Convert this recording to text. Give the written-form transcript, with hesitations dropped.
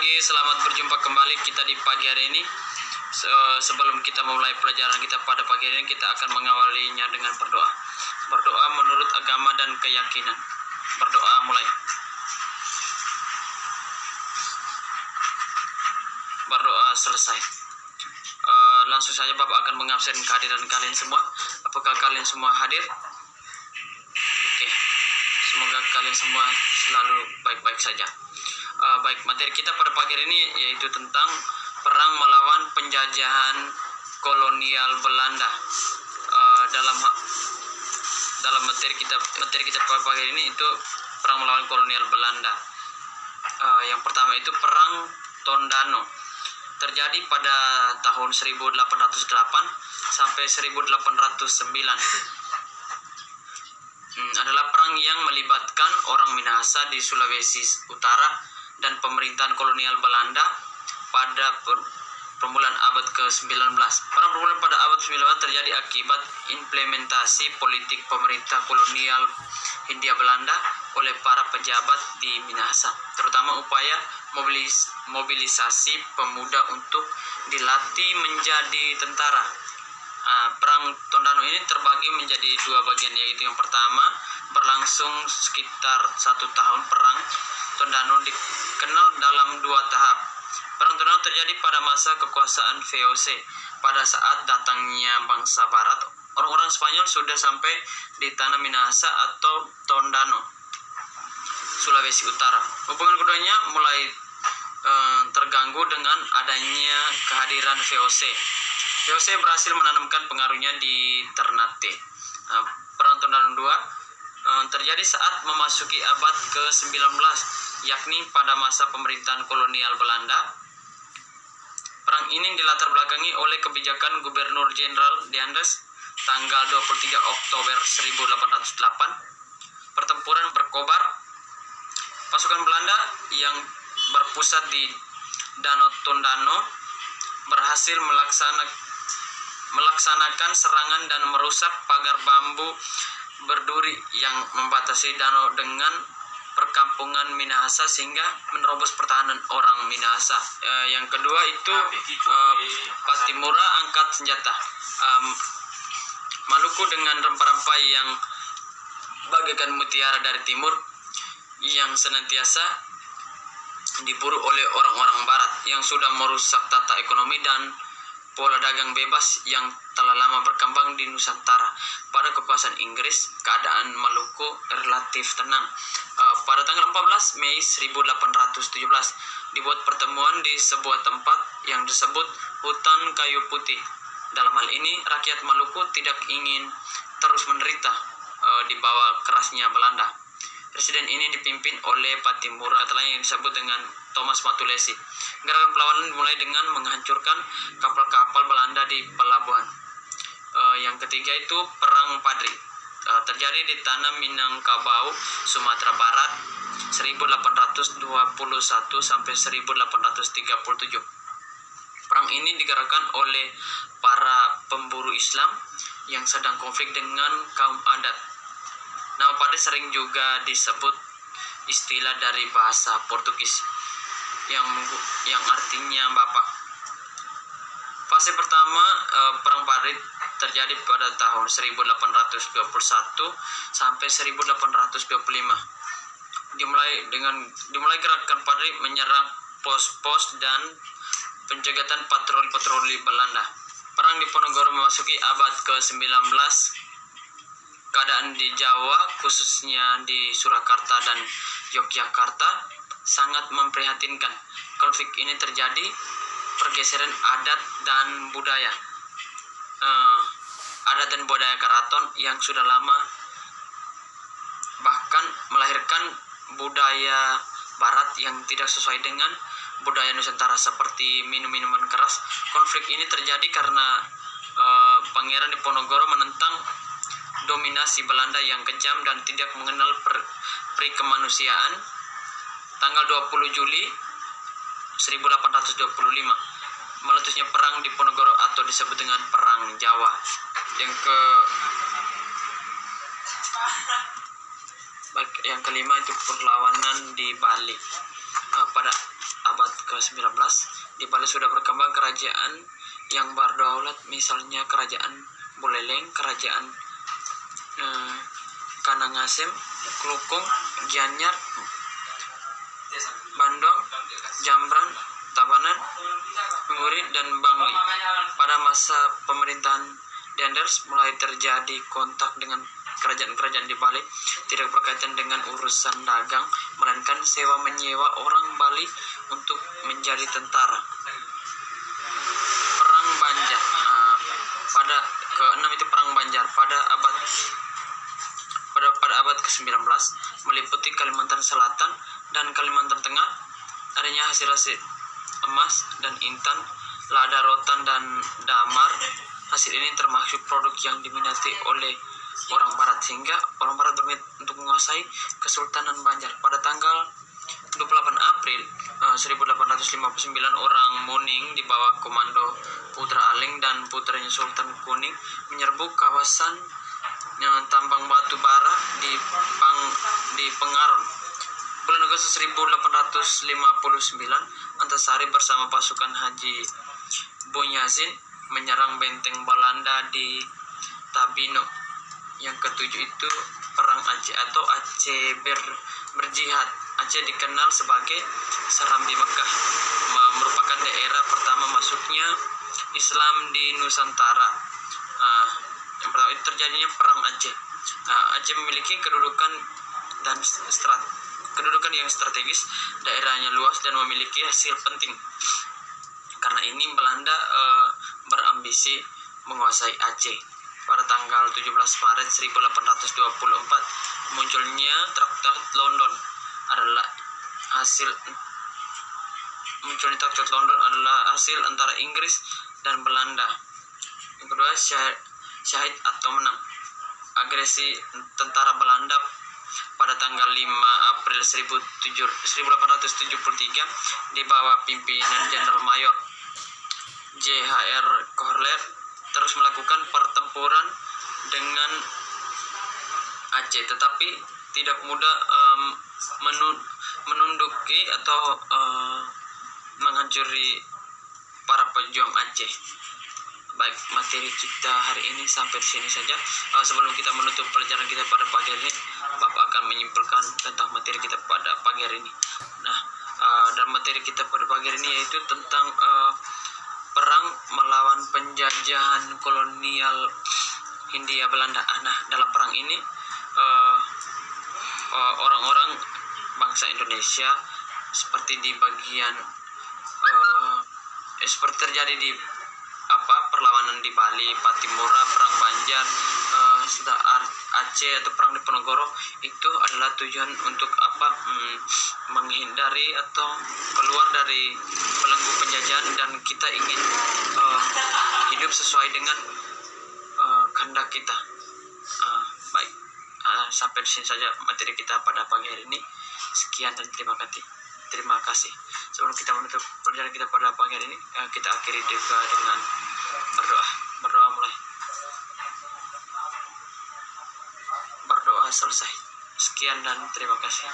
pagi, selamat berjumpa kembali kita di pagi hari ini. Sebelum kita mulai pelajaran kita pada pagi hari ini, kita akan mengawalinya dengan berdoa. Berdoa menurut agama dan keyakinan. Berdoa mulai. Berdoa selesai. Langsung saja Bapak akan mengabsen kehadiran kalian semua. Apakah kalian semua hadir? Oke. Semoga kalian semua selalu baik-baik saja. Baik, materi kita pada pagi hari ini yaitu tentang perang melawan penjajahan kolonial Belanda. Dalam materi kita pada pagi hari ini itu perang melawan kolonial Belanda. Yang pertama itu perang Tondano. Terjadi pada tahun 1808 sampai 1809. Adalah perang yang melibatkan orang Minahasa di Sulawesi Utara dan pemerintahan kolonial Belanda pada permulaan abad ke-19. Perang permulaan pada abad ke-19 terjadi akibat implementasi politik pemerintah kolonial Hindia Belanda oleh para pejabat di Minahasa, terutama upaya mobilisasi pemuda untuk dilatih menjadi tentara. Perang Tondano ini terbagi menjadi dua bagian, yaitu yang pertama berlangsung sekitar 1 tahun. Perang Tondano dikenal dalam 2 tahap. Perang Tondano terjadi pada masa kekuasaan VOC. Pada saat datangnya bangsa Barat, orang-orang Spanyol sudah sampai di tanah Minahasa atau Tondano, Sulawesi Utara. Hubungan keduanya mulai terganggu dengan adanya kehadiran VOC. VOC berhasil menanamkan pengaruhnya di Ternate. Perang Tondano II terjadi saat memasuki abad ke-19, yakni pada masa pemerintahan kolonial Belanda. Perang ini dilatar belakangi oleh kebijakan Gubernur Jenderal De Andes tanggal 23 Oktober 1808. Pertempuran berkobar. Pasukan Belanda yang berpusat di Danau Tondano berhasil melaksanakan serangan dan merusak pagar bambu berduri yang membatasi danau dengan perkampungan Minahasa sehingga menerobos pertahanan orang Minahasa. Yang kedua itu Patimura angkat senjata. Maluku dengan rempah-rempah yang bagaikan mutiara dari timur yang senantiasa diburu oleh orang-orang Barat yang sudah merusak tata ekonomi dan pola dagang bebas yang telah lama berkembang di Nusantara. Pada kekuasaan Inggris, keadaan Maluku relatif tenang. Pada tanggal 14 Mei 1817, dibuat pertemuan di sebuah tempat yang disebut Hutan Kayu Putih. Dalam hal ini, rakyat Maluku tidak ingin terus menderita di bawah kerasnya Belanda. Presiden ini dipimpin oleh Patimura atau yang disebut dengan Thomas Matulesi. Gerakan perlawanan dimulai dengan menghancurkan kapal-kapal Belanda di pelabuhan. Yang ketiga itu Perang Padri. Terjadi di tanah Minangkabau, Sumatera Barat 1821 sampai 1837. Perang ini digerakkan oleh para pemburu Islam yang sedang konflik dengan kaum adat. Nama Padri sering juga disebut istilah dari bahasa Portugis yang artinya bapak. Fase pertama Perang Padri terjadi pada tahun 1821 sampai 1825. Dimulai gerakan Padri menyerang pos-pos dan penjagatan patroli-patroli Belanda. Perang Diponegoro memasuki abad ke-19. Keadaan di Jawa, khususnya di Surakarta dan Yogyakarta, sangat memprihatinkan. Konflik ini terjadi pergeseran adat dan budaya. Adat dan budaya keraton yang sudah lama bahkan melahirkan budaya Barat yang tidak sesuai dengan budaya Nusantara seperti minum-minuman keras. Konflik ini terjadi karena Pangeran Diponegoro menentang dominasi Belanda yang kejam dan tidak mengenal peri kemanusiaan. Tanggal 20 Juli 1825 meletusnya Perang Diponegoro atau disebut dengan Perang Jawa. Yang kelima itu perlawanan di Bali pada abad ke-19. Di Bali sudah berkembang kerajaan yang berdaulat, misalnya Kerajaan Buleleng, Kerajaan Karangasem, Klukung, Gianyar, Bandung, Jambran, Tabanan, Nguri, dan Bangli. Pada masa pemerintahan Dendels mulai terjadi kontak dengan kerajaan-kerajaan di Bali, tidak berkaitan dengan urusan dagang, melainkan sewa menyewa orang Bali untuk menjadi tentara. Perang Banjar. Pada ke-6 itu Perang Banjar pada abad ke-19 meliputi Kalimantan Selatan dan Kalimantan Tengah. Adanya hasil emas dan intan, lada, rotan, dan damar. Hasil ini termasuk produk yang diminati oleh orang Barat, sehingga orang Barat berniat untuk menguasai Kesultanan Banjar. Pada tanggal 28 April 1859, orang Muning di bawah komando Putra Aleng dan putranya Sultan Kuning menyerbu kawasan tambang batu bara di Pengaron. Bulan Agustus 1859, Antasari bersama pasukan Haji Bonyazin menyerang benteng Belanda di Tabino. Yang ketujuh itu Perang Aceh atau Aceh Berjihad. Aceh dikenal sebagai Serambi Mekah, merupakan daerah pertama masuknya Islam di Nusantara. Yang pertama itu terjadinya Perang Aceh. Aceh memiliki kedudukan yang strategis, daerahnya luas dan memiliki hasil penting. Karena ini Belanda berambisi menguasai Aceh. Pada tanggal 17 Maret 1824, munculnya Traktat London adalah hasil antara Inggris dan Belanda. Yang kedua, syahid atau menang. Agresi tentara Belanda pada tanggal 5 April 1873 di bawah pimpinan Jenderal Mayor J.H.R. Kohler terus melakukan pertempuran dengan Aceh, tetapi tidak mudah menunduki atau menghancuri para pejuang Aceh. Baik, materi kita hari ini sampai di sini saja. Sebelum kita menutup pelajaran kita pada pagi hari ini, Bapak akan menyimpulkan tentang materi kita pada pagi hari ini. Nah, dalam materi kita pada pagi hari ini yaitu tentang perang melawan penjajahan kolonial Hindia Belanda. Nah, dalam perang ini orang-orang bangsa Indonesia seperti di bagian seperti terjadi di perlawanan di Bali, Patimura, Perang Banjar, Aceh atau Perang Diponegoro, itu adalah tujuan untuk menghindari atau keluar dari belenggu penjajahan, dan kita ingin hidup sesuai dengan kehendak kita. Baik, sampai di sini saja materi kita pada pagi hari ini. Sekian dan terima kasih. Sebelum kita menutup pelajaran kita pada pagi hari ini, kita akhiri juga dengan berdoa mulai. Berdoa selesai. Sekian dan terima kasih.